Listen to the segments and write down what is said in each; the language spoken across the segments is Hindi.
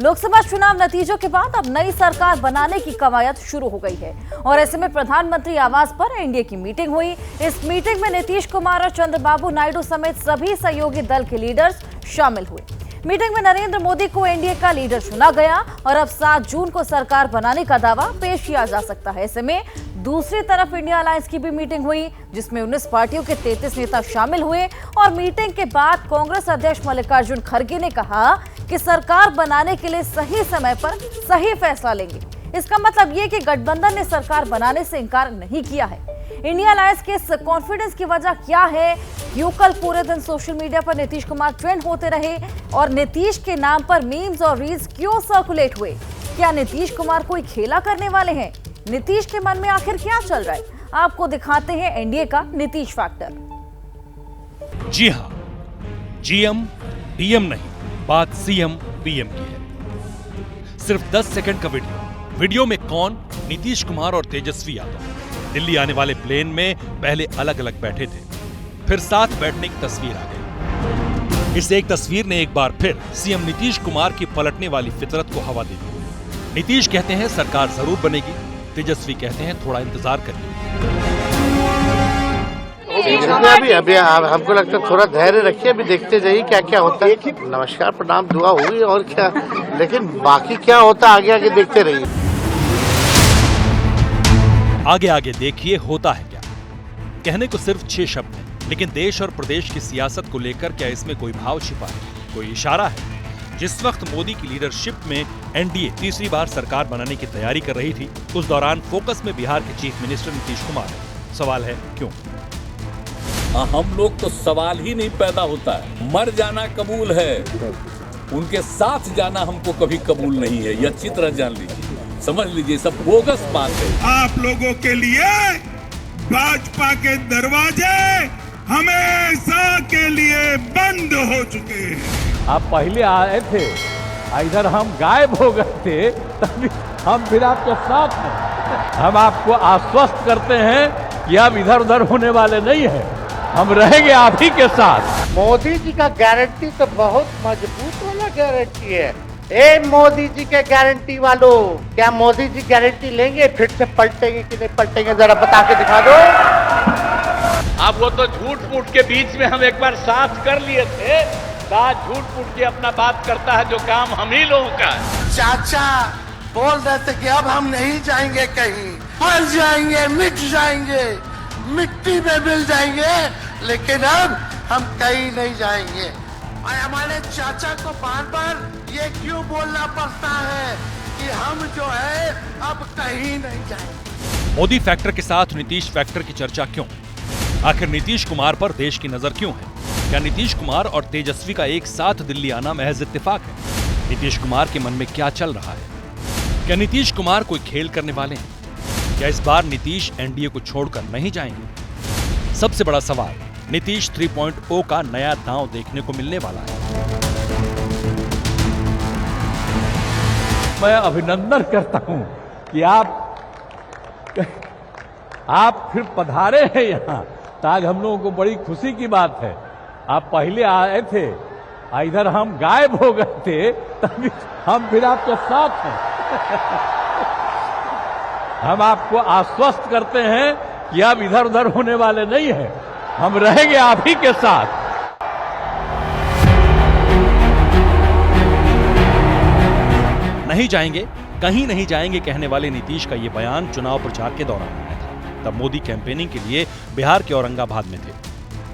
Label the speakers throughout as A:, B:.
A: लोकसभा चुनाव नतीजों के बाद अब नई सरकार बनाने की कवायद शुरू हो गई है और ऐसे में प्रधानमंत्री आवास पर एनडीए की मीटिंग हुई। इस मीटिंग में नीतीश कुमार और चंद्रबाबू नायडू समेत सभी सहयोगी दल के लीडर्स शामिल हुए। मीटिंग में नरेंद्र मोदी को एनडीए का लीडर चुना गया और अब 7 जून को सरकार बनाने का दावा पेश किया जा सकता है। ऐसे में दूसरी तरफ इंडिया अलायंस की भी मीटिंग हुई जिसमें 19 पार्टियों के 33 नेता शामिल हुए और मीटिंग के बाद कांग्रेस अध्यक्ष मल्लिकार्जुन खड़गे ने कहा कि सरकार बनाने के लिए सही समय पर सही फैसला लेंगे। इसका मतलब ये कि गठबंधन ने सरकार बनाने से इनकार नहीं किया है। इंडिया अलायंस के इस कॉन्फिडेंस की वजह क्या है? क्यों कल पूरे दिन सोशल मीडिया पर नीतीश कुमार ट्रेंड होते रहे और नीतीश के नाम पर मीम्स और रील्स क्यों सर्कुलेट हुए? क्या नीतीश कुमार कोई खेला करने वाले हैं? नीतीश के मन में आखिर क्या चल रहा है? आपको दिखाते हैं एनडीए का नीतीश फैक्टर।
B: जी हां, जीएम डीएम नहीं, बात सीएम पीएम की है। सिर्फ 10 सेकंड का वीडियो में कौन? नीतीश कुमार और तेजस्वी यादव दिल्ली आने वाले प्लेन में पहले अलग अलग बैठे थे, फिर साथ बैठने की तस्वीर आ गई। इस एक तस्वीर ने एक बार फिर सीएम नीतीश कुमार की पलटने वाली फितरत को हवा दे दी। नीतीश कहते हैं सरकार जरूर बनेगी, तेजस्वी कहते हैं थोड़ा इंतजार करिए।
C: अभी हमको लगता है थोड़ा धैर्य रखिए, अभी देखते जाइए क्या क्या होता है। नमस्कार प्रणाम दुआ हुई और क्या, लेकिन बाकी क्या होता है आगे आगे देखते रहिए।
B: आगे आगे देखिए होता है क्या। कहने को सिर्फ 6 शब्द हैं, लेकिन देश और प्रदेश की सियासत को लेकर क्या इसमें कोई भाव छिपा है, कोई इशारा है? जिस वक्त मोदी की लीडरशिप में एनडीए तीसरी बार सरकार बनाने की तैयारी कर रही थी, उस दौरान फोकस में बिहार के चीफ मिनिस्टर नीतीश कुमार है। सवाल है क्यों?
D: हम लोग तो सवाल ही नहीं पैदा होता है। मर जाना कबूल है, उनके साथ जाना हमको कभी कबूल नहीं है। यह अच्छी तरह जान लीजिए, समझ लीजिए, सब बोगस बात है।
E: आप लोगों के लिए भाजपा के दरवाजे हमेशा के लिए बंद हो चुके हैं।
F: आप पहले आए थे, इधर हम गायब हो गए थे, तभी हम फिर आपके साथ हैं। हम आपको आश्वस्त करते हैं कि आप इधर उधर होने वाले नहीं हैं, हम रहेंगे आप ही के साथ।
C: मोदी जी का गारंटी तो बहुत मजबूत वाला गारंटी है। ए मोदी जी के गारंटी वालों, क्या मोदी जी गारंटी लेंगे? फिर से पलटेंगे कि नहीं पलटेंगे, जरा बता के दिखा दो।
G: अब वो तो झूठ मूठ के बीच में हम एक बार साथ कर लिए थे, साथ झूठ मूठ के अपना बात करता है जो काम हम ही लोगों का है।
C: चाचा बोल रहे थे कि अब हम नहीं जाएंगे कहीं, मर जाएंगे, मिट जाएंगे, मिट्टी में मिल जाएंगे, लेकिन अब हम कहीं नहीं जाएंगे। और हमारे चाचा को बार बार ये क्यों बोलना पड़ता है कि हम जो है अब कहीं नहीं जाएंगे?
B: मोदी फैक्टर के साथ नीतीश फैक्टर की चर्चा क्यों? आखिर नीतीश कुमार पर देश की नजर क्यों है? क्या नीतीश कुमार और तेजस्वी का एक साथ दिल्ली आना महज इत्तेफाक है? नीतीश कुमार के मन में क्या चल रहा है? क्या नीतीश कुमार कोई खेल करने वाले हैं? क्या इस बार नीतीश एनडीए को छोड़कर नहीं जाएंगे? सबसे बड़ा सवाल, नीतीश 3.0 का नया दांव देखने को मिलने वाला है।
F: मैं अभिनंदन करता हूं कि आप फिर पधारे हैं यहाँ, आज हम लोगों को बड़ी खुशी की बात है। आप पहले आए थे, इधर हम गायब हो गए थे, तभी हम फिर आपके साथ हैं। हम आपको आश्वस्त करते हैं कि आप इधर उधर होने वाले नहीं हैं, हम रहेंगे आप ही के साथ।
B: नहीं जाएंगे, कहीं नहीं जाएंगे कहने वाले नीतीश का यह बयान चुनाव प्रचार के दौरान आया था। तब मोदी कैंपेनिंग के लिए बिहार के औरंगाबाद में थे।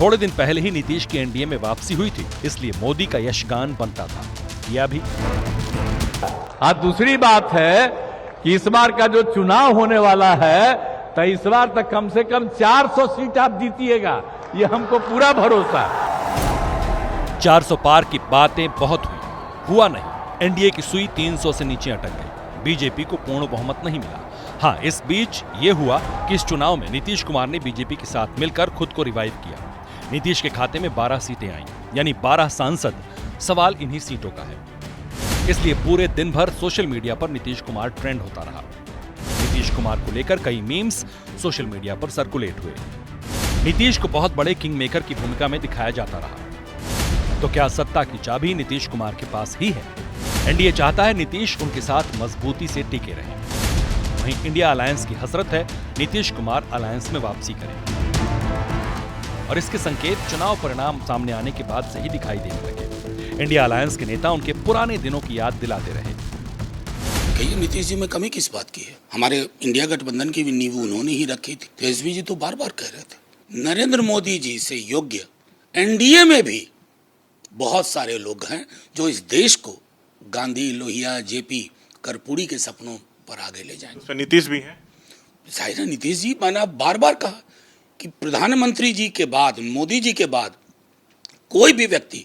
B: थोड़े दिन पहले ही नीतीश की एनडीए में वापसी हुई थी, इसलिए मोदी का यशगान बनता था। किया भी।
F: दूसरी बात है कि इस बार का जो चुनाव होने वाला है, तो इस बार तक कम से कम 400 सीट आप जीतिएगा, ये हमको पूरा भरोसा है।
B: 400 पार की बातें बहुत हुआ नहीं। एनडीए की सुई 300 से नीचे अटक गई। बीजेपी को पूर्ण बहुमत नहीं मिला। हाँ, इस बीच ये हुआ कि इस चुनाव में नीतीश कुमार ने बीजेपी के साथ मिलकर खुद को रिवाइव किया। नीतीश के खाते में 12 सीटें आईं, यानी 12 सांसद। सवाल इन्हीं सीटों का है, इसलिए पूरे दिन भर सोशल मीडिया पर नीतीश कुमार ट्रेंड होता रहा। नीतीश कुमार को लेकर कई मीम्स सोशल मीडिया पर सर्कुलेट हुए। नीतीश को बहुत बड़े किंग मेकर की भूमिका में दिखाया जाता रहा। तो क्या सत्ता की चाबी नीतीश कुमार के पास ही है? एनडीए चाहता है नीतीश उनके साथ मजबूती से टिके रहें। वहीं इंडिया अलायंस की हसरत है नीतीश कुमार अलायंस में वापसी करें, और इसके संकेत चुनाव परिणाम सामने आने के बाद से ही दिखाई देने लगे। इंडिया अलायंस के नेता उनके पुराने दिनों की याद दिलाते रहे।
H: कहिए नीतीश जी में कमी किस बात की है? हमारे इंडिया गठबंधन की भी नींव उन्होंने ही रखी थी। तेजस्वी जी तो बार बार कह रहे थे नरेंद्र मोदी जी से योग्य एनडीए में भी बहुत सारे लोग हैं जो इस देश को गांधी, लोहिया, जेपी, कर्पूरी के सपनों पर आगे ले जाएंगे।
I: उसमें नीतीश भी हैं।
H: जाहिर है नीतीश जी, मैंने बार बार कहा कि प्रधानमंत्री जी के बाद, मोदी जी के बाद कोई भी व्यक्ति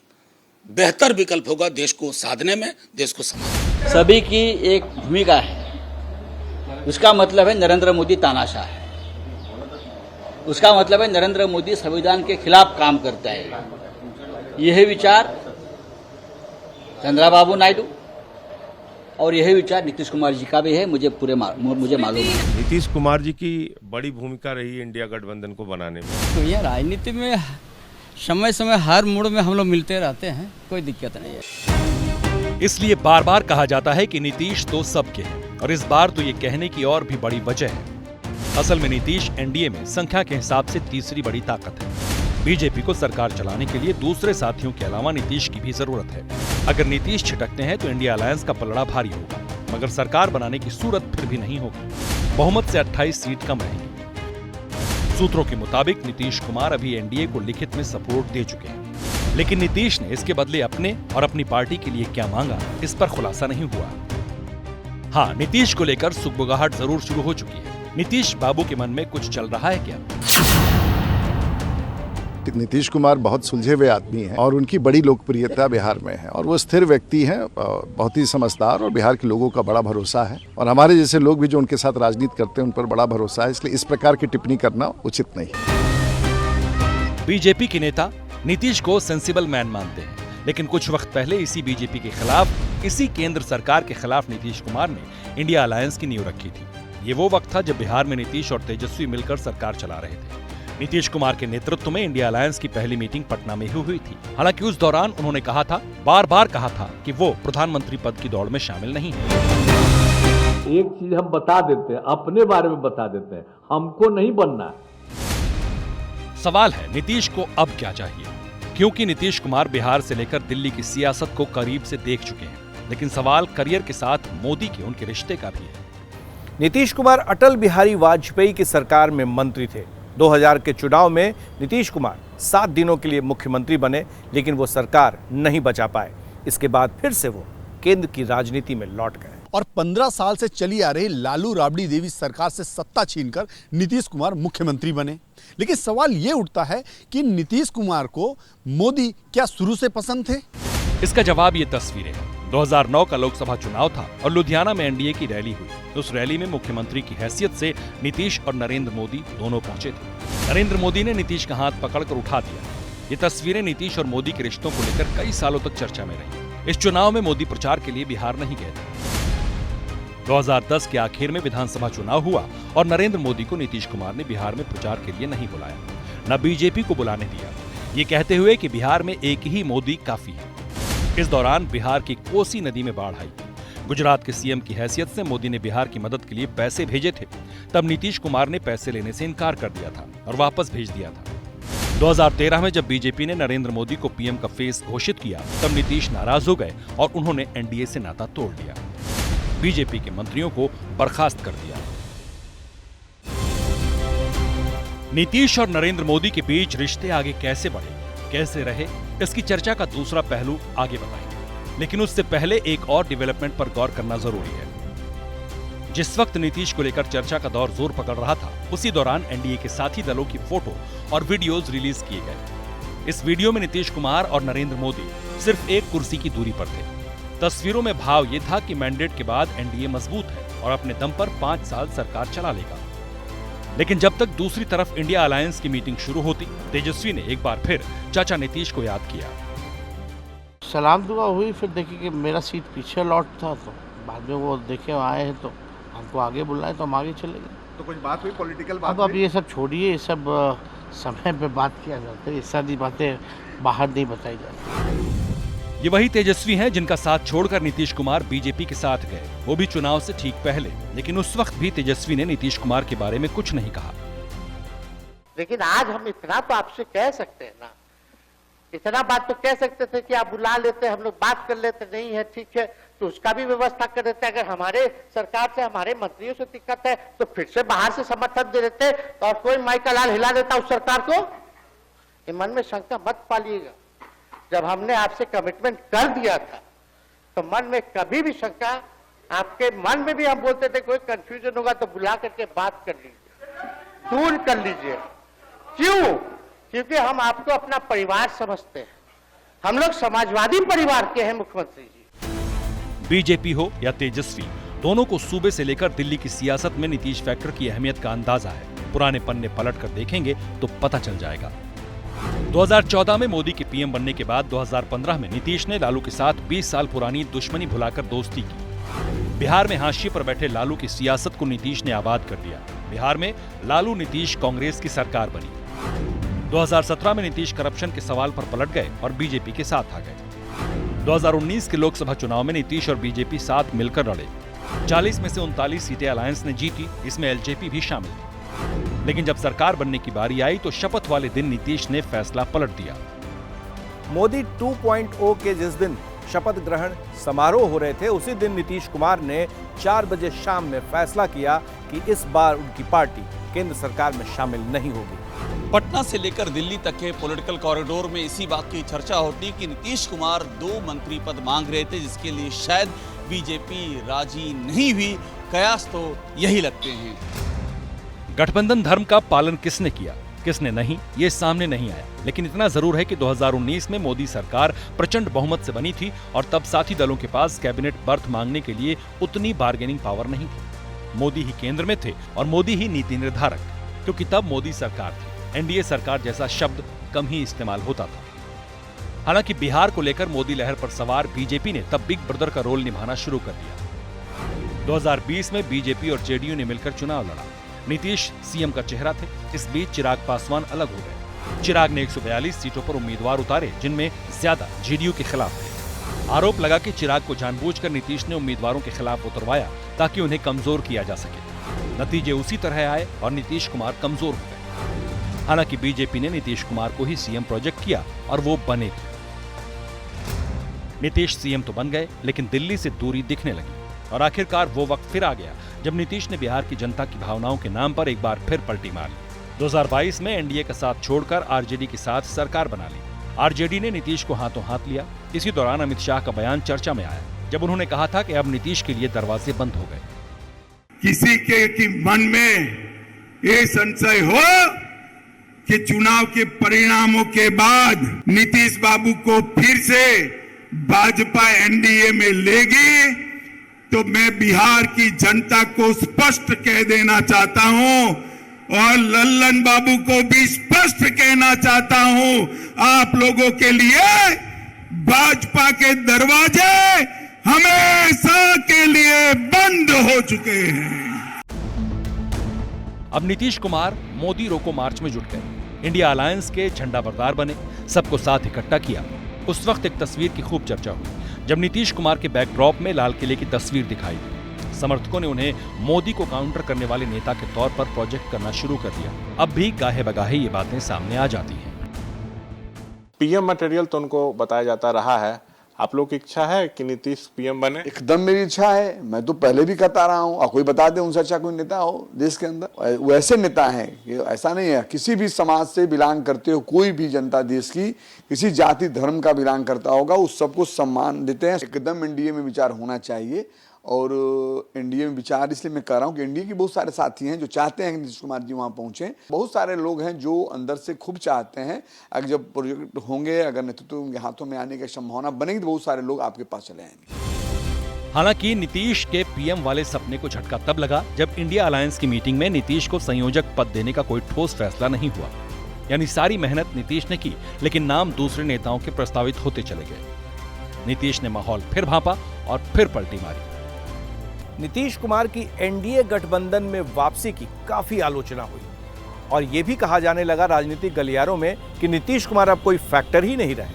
H: बेहतर विकल्प होगा देश को साधने में, देश को संभालने।
J: सभी की एक भूमिका है, उसका मतलब है नरेंद्र मोदी तानाशाह है, उसका मतलब है नरेंद्र मोदी संविधान के खिलाफ काम करता है। यह विचार चंद्रबाबू नायडू और यही विचार नीतीश कुमार जी का भी है, मुझे मालूम है।
I: नीतीश कुमार जी की बड़ी भूमिका रही इंडिया गठबंधन को बनाने में।
J: तो ये राजनीति में समय समय हर मोड़ में हम लोग मिलते रहते हैं, कोई दिक्कत नहीं है।
B: इसलिए बार बार कहा जाता है कि नीतीश तो सबके हैं, और इस बार तो ये कहने की और भी बड़ी वजह है। असल में नीतीश एनडीए में संख्या के हिसाब से तीसरी बड़ी ताकत है। बीजेपी को सरकार चलाने के लिए दूसरे साथियों के अलावा नीतीश की भी जरूरत है। अगर नीतीश छिटकते हैं तो इंडिया अलायंस का पलड़ा भारी होगा, मगर सरकार बनाने की सूरत फिर भी नहीं होगी। बहुमत से 28 सीट कम रहेंगी। सूत्रों के मुताबिक नीतीश कुमार अभी एनडीए को लिखित में सपोर्ट दे चुके हैं, लेकिन नीतीश ने इसके बदले अपने और अपनी पार्टी के लिए क्या मांगा, इस पर खुलासा नहीं हुआ। हाँ, नीतीश को लेकर सुगबुगाहट जरूर शुरू हो चुकी है। नीतीश बाबू के मन में कुछ चल रहा है क्या?
K: नीतीश कुमार बहुत सुलझे हुए आदमी हैं और उनकी बड़ी लोकप्रियता बिहार में है, और वो स्थिर व्यक्ति हैं, बहुत ही समझदार, और बिहार के लोगों का बड़ा भरोसा है, और हमारे जैसे लोग भी जो उनके साथ राजनीति करते हैं उन पर बड़ा भरोसा है। इसलिए इस प्रकार की टिप्पणी करना उचित नहीं।
B: बीजेपी के नेता नीतीश को सेंसिबल मैन मानते हैं, लेकिन कुछ वक्त पहले इसी बीजेपी के खिलाफ, इसी केंद्र सरकार के खिलाफ नीतीश कुमार ने इंडिया अलायंस की नींव रखी थी। ये वो वक्त था जब बिहार में नीतीश और तेजस्वी मिलकर सरकार चला रहे थे। नीतीश कुमार के नेतृत्व में इंडिया अलायंस की पहली मीटिंग पटना में ही हुई थी। हालांकि उस दौरान उन्होंने कहा था, बार बार कहा था कि वो प्रधानमंत्री पद की दौड़ में शामिल नहीं है।
F: एक चीज हम बता देते हैं, अपने बारे में बता देते हैं, हमको नहीं बनना।
B: सवाल है नीतीश को अब क्या चाहिए, क्योंकि नीतीश कुमार बिहार से लेकर दिल्ली की सियासत को करीब से देख चुके हैं। लेकिन सवाल करियर के साथ मोदी के उनके रिश्ते का भी है।
L: नीतीश कुमार अटल बिहारी वाजपेयी की सरकार में मंत्री थे। 2000 के चुनाव में नीतीश कुमार 7 दिनों के लिए मुख्यमंत्री बने, लेकिन वो सरकार नहीं बचा पाए। इसके बाद फिर से वो केंद्र की राजनीति में लौट गए।
M: और 15 साल से चली आ रही लालू राबड़ी देवी सरकार से सत्ता छीनकर नीतीश कुमार मुख्यमंत्री बने। लेकिन सवाल ये उठता है कि नीतीश कुमार को मोदी क्या शुरू से पसंद थे?
B: इसका जवाब ये तस्वीरें हैं। 2009 का लोकसभा चुनाव था और लुधियाना में एनडीए की रैली हुई। उस रैली में मुख्यमंत्री की हैसियत से नीतीश और नरेंद्र मोदी दोनों पहुंचे थे। नरेंद्र मोदी ने नीतीश का हाथ पकड़कर उठा दिया। ये तस्वीरें नीतीश और मोदी के रिश्तों को लेकर कई सालों तक चर्चा में रही। इस चुनाव में मोदी प्रचार के लिए बिहार नहीं गए थे। 2010 के आखिर में विधानसभा चुनाव हुआ और नरेंद्र मोदी को नीतीश कुमार ने बिहार में प्रचार के लिए नहीं बुलाया, न बीजेपी को बुलाने दिया, ये कहते हुए कि बिहार में एक ही मोदी काफी है। इस दौरान बिहार की कोसी नदी में बाढ़ आई। गुजरात के सीएम की हैसियत से मोदी ने बिहार की मदद के लिए पैसे भेजे थे। तब नीतीश कुमार ने पैसे लेने से इनकार कर दिया था और वापस भेज दिया था। 2013 में जब बीजेपी ने नरेंद्र मोदी को पीएम का फेस घोषित किया, तब नीतीश नाराज हो गए और उन्होंने एनडीए से नाता तोड़ लिया। बीजेपी के मंत्रियों को बर्खास्त कर दिया। नीतीश और नरेंद्र मोदी के बीच रिश्ते आगे कैसे बढ़े, कैसे रहे, इसकी चर्चा का दूसरा पहलू आगे बताएंगे। लेकिन उससे पहले एक और डेवलपमेंट पर गौर करना जरूरी है। जिस वक्त नीतीश को लेकर चर्चा का दौर जोर पकड़ रहा था, उसी दौरान एनडीए के साथी दलों की फोटो और वीडियोज रिलीज किए गए। इस वीडियो में नीतीश कुमार और नरेंद्र मोदी सिर्फ एक कुर्सी की दूरी पर थे। तस्वीरों में भाव ये था कि मैंडेट के बाद एनडीए मजबूत है और अपने दम पर 5 साल सरकार चला लेगा। लेकिन जब तक दूसरी तरफ इंडिया अलायंस की मीटिंग शुरू होती, तेजस्वी ने एक बार फिर चाचा नीतीश को याद किया।
C: सलाम दुआ हुई, फिर देखे कि मेरा सीट पीछे लौट था, तो बाद में वो देखे आए हैं तो हमको आगे बुलाए तो हम आगे चले गए।
M: तो कुछ बात हुई, पॉलिटिकल बात?
C: अब ये सब छोड़िए, ये सब समय पे बात किया जाता है, ये सारी बातें बाहर नहीं बताई जाती।
B: ये वही तेजस्वी हैं जिनका साथ छोड़कर नीतीश कुमार बीजेपी के साथ गए, वो भी चुनाव से ठीक पहले। लेकिन उस वक्त भी तेजस्वी ने नीतीश कुमार के बारे में कुछ नहीं कहा।
C: लेकिन आज हम इतना तो आपसे कह सकते हैं ना, इतना बात तो कह सकते थे कि आप बुला लेते, हम लोग बात कर लेते, नहीं है ठीक है तो उसका भी व्यवस्था कर देते। अगर हमारे सरकार से, हमारे मंत्रियों से दिक्कत है तो फिर से बाहर से समर्थन दे देते और कोई माई का लाल हिला देता उस सरकार को। ये मन में शंका मत पालिएगा, जब हमने आपसे कमिटमेंट कर दिया था तो मन में कभी भी शंका, आपके मन में भी हम बोलते थे कोई कंफ्यूजन होगा तो बुला करके बात कर लीजिए, दूर कर लीजिए। क्यों? क्योंकि हम आपको अपना परिवार समझते हैं, हम लोग समाजवादी परिवार के हैं मुख्यमंत्री जी।
B: बीजेपी हो या तेजस्वी, दोनों को सूबे से लेकर दिल्ली की सियासत में नीतीश फैक्टर की अहमियत का अंदाजा है। पुराने पन्ने पलट कर देखेंगे तो पता चल जाएगा। 2014 में मोदी के पीएम बनने के बाद 2015 में नीतीश ने लालू के साथ 20 साल पुरानी दुश्मनी भुलाकर दोस्ती की। बिहार में हाशिए पर बैठे लालू की सियासत को नीतीश ने आबाद कर दिया। बिहार में लालू नीतीश कांग्रेस की सरकार बनी। 2017 में नीतीश करप्शन के सवाल पर पलट गए और बीजेपी के साथ आ गए। 2019 के लोकसभा चुनाव में नीतीश और बीजेपी साथ मिलकर लड़े। 40 में से 39 सीटें अलायंस ने जीती, इसमें एलजेपी भी शामिल थी। लेकिन जब सरकार बनने की बारी आई तो शपथ वाले दिन नीतीश ने फैसला पलट दिया।
L: मोदी 2.0 के जिस दिन शपथ ग्रहण समारोह हो रहे थे, उसी दिन नीतीश कुमार ने 4 बजे शाम में फैसला किया कि इस बार उनकी पार्टी केंद्र सरकार में शामिल नहीं होगी।
N: पटना से लेकर दिल्ली तक के पॉलिटिकल कॉरिडोर में इसी बात की चर्चा होती कि नीतीश कुमार 2 मंत्री पद मांग रहे थे, जिसके लिए शायद बीजेपी राजी नहीं हुई। कयास तो यही लगते हैं।
B: गठबंधन धर्म का पालन किसने किया, किसने नहीं, ये सामने नहीं आया। लेकिन इतना जरूर है कि 2019 में मोदी सरकार प्रचंड बहुमत से बनी थी और तब साथी दलों के पास कैबिनेट बर्थ मांगने के लिए उतनी बार्गेनिंग पावर नहीं थी। मोदी ही केंद्र में थे और मोदी ही नीति निर्धारक, क्योंकि तब मोदी सरकार थी। एनडीए सरकार जैसा शब्द कम ही इस्तेमाल होता था। हालांकि बिहार को लेकर मोदी लहर पर सवार बीजेपी ने तब बिग ब्रदर का रोल निभाना शुरू कर दिया। 2020 में बीजेपी और जेडीयू ने मिलकर चुनाव लड़ा। नीतीश सीएम का चेहरा थे। इस बीच चिराग पासवान अलग हो गए। चिराग ने 142 सीटों पर उम्मीदवार उतारे, जिनमें ज्यादा जेडीयू के खिलाफ थे। आरोप लगा कि चिराग को जानबूझकर नीतीश ने उम्मीदवारों के खिलाफ उतरवाया ताकि उन्हें कमजोर किया जा सके। नतीजे उसी तरह आए और नीतीश कुमार कमजोर हो गए। हालांकि बीजेपी ने नीतीश कुमार को ही सीएम प्रोजेक्ट किया और वो बने भी। नीतीश सीएम तो बन गए, लेकिन दिल्ली से दूरी दिखने लगी और आखिरकार वो वक्त फिर आ गया जब नीतीश ने बिहार की जनता की भावनाओं के नाम पर एक बार फिर पलटी मार ली। 2022 में एनडीए का साथ छोड़कर आरजेडी के साथ सरकार बना ली। आरजेडी ने नीतीश को हाथों हाथ लिया। इसी दौरान अमित शाह का बयान चर्चा में आया, जब उन्होंने कहा था कि अब नीतीश के लिए दरवाजे बंद हो गए।
E: किसी के मन में ये संशय हो कि चुनाव के परिणामों के बाद नीतीश बाबू को फिर से भाजपा एनडीए में लेगी, तो मैं बिहार की जनता को स्पष्ट कह देना चाहता हूं और लल्लन बाबू को भी स्पष्ट कहना चाहता हूं, आप लोगों के लिए भाजपा के दरवाजे हमेशा के लिए बंद हो चुके हैं।
B: अब नीतीश कुमार मोदी रोको मार्च में जुट गए। इंडिया अलायंस के झंडा बरदार बने, सबको साथ इकट्ठा किया। उस वक्त एक तस्वीर की खूब चर्चा हुई जब नीतीश कुमार के बैकड्रॉप में लाल किले की तस्वीर दिखाई दी। समर्थकों ने उन्हें मोदी को काउंटर करने वाले नेता के तौर पर प्रोजेक्ट करना शुरू कर दिया। अब भी गाहे बगाहे ये बातें सामने आ जाती हैं।
O: पीएम मटेरियल तो उनको बताया जाता रहा है। आप लोग की इच्छा है कि नीतीश पीएम बने?
P: एकदम मेरी इच्छा है। मैं तो पहले भी कहता रहा हूँ, और कोई बता दे उनसे अच्छा कोई नेता हो देश के अंदर। वो ऐसे नेता हैं कि ऐसा नहीं है, किसी भी समाज से बिलोंग करते हो, कोई भी जनता देश की किसी जाति धर्म का बिलोंग करता होगा, उस सबको सम्मान देते हैं। एकदम एनडीए में विचार होना चाहिए। और एनडीए में विचार इसलिए मैं कह रहा हूँ कि एनडीए के बहुत सारे साथी हैं जो चाहते हैं कि नीतीश कुमार जी वहाँ पहुँचे। बहुत सारे लोग हैं जो अंदर से खूब चाहते हैं। अगर जब प्रोजेक्ट होंगे, अगर नेतृत्व उनके हाथों में आने की संभावना बनेगी, तो बहुत सारे लोग आपके पास चले आएंगे।
B: हालांकि नीतीश के पीएम वाले सपने को झटका तब लगा जब इंडिया अलायंस की मीटिंग में नीतीश को संयोजक पद देने का कोई ठोस फैसला नहीं हुआ। यानी सारी मेहनत नीतीश ने की, लेकिन नाम दूसरे नेताओं के प्रस्तावित होते चले गए। नीतीश ने माहौल फिर भांपा और फिर पलटी मारी।
L: नीतीश कुमार की एनडीए गठबंधन में वापसी की काफी आलोचना हुई और यह भी कहा जाने लगा राजनीतिक गलियारों में कि नीतीश कुमार अब कोई फैक्टर ही नहीं रहे।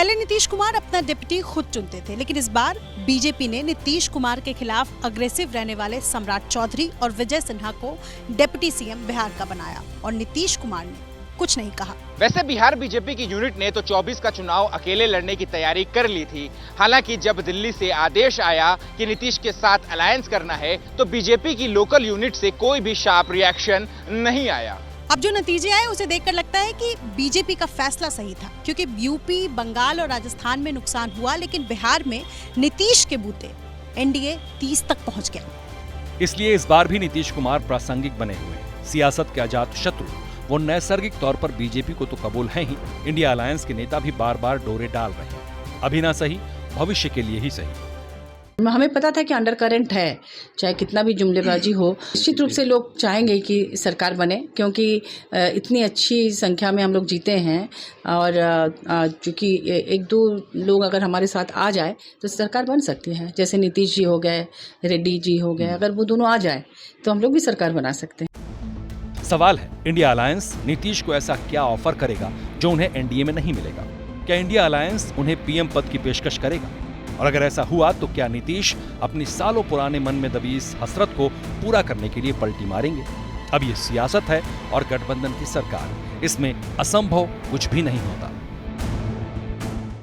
Q: पहले नीतीश कुमार अपना डिप्टी खुद चुनते थे, लेकिन इस बार बीजेपी ने नीतीश कुमार के खिलाफ अग्रेसिव रहने वाले सम्राट चौधरी और विजय सिन्हा को डिप्टी सीएम बिहार का बनाया और नीतीश कुमार ने कुछ नहीं कहा।
R: वैसे बिहार बीजेपी की यूनिट ने तो 24 का चुनाव अकेले लड़ने की तैयारी कर ली थी। हालांकि जब दिल्ली से आदेश आया कि नीतीश के साथ अलायंस करना है तो बीजेपी की लोकल यूनिट से कोई भी शार्प रिएक्शन नहीं आया।
Q: अब जो नतीजे आए उसे देखकर लगता है कि बीजेपी का फैसला सही था, क्योंकि यूपी, बंगाल और राजस्थान में नुकसान हुआ, लेकिन बिहार में नीतीश के बूते एनडीए 30 तक पहुंच गया।
B: इसलिए इस बार भी नीतीश कुमार प्रासंगिक बने हुए, सियासत के अजात शत्रु। वो नैसर्गिक तौर पर बीजेपी को तो कबूल है ही, इंडिया अलायंस के नेता भी बार बार डोरे डाल रहे हैं। अभी ना सही, भविष्य के लिए ही सही।
S: हमें पता था कि अंडर करंट है, चाहे कितना भी जुमलेबाजी हो, निश्चित रूप से लोग चाहेंगे कि सरकार बने, क्योंकि इतनी अच्छी संख्या में हम लोग जीते हैं और चूंकि एक दो लोग अगर हमारे साथ आ जाए तो सरकार बन सकती है। जैसे नीतीश जी हो गए, रेड्डी जी हो गए, अगर वो दोनों आ जाए तो हम लोग भी सरकार बना सकते हैं।
B: सवाल है, इंडिया अलायंस नीतीश को ऐसा क्या ऑफर करेगा जो उन्हें एनडीए में नहीं मिलेगा? क्या इंडिया अलायंस उन्हें पीएम पद की पेशकश करेगा? और अगर ऐसा हुआ तो क्या नीतीश अपनी सालों पुराने मन में दबी इस हसरत को पूरा करने के लिए पलटी मारेंगे? अब ये सियासत है और गठबंधन की सरकार, इसमें असंभव कुछ भी नहीं होता।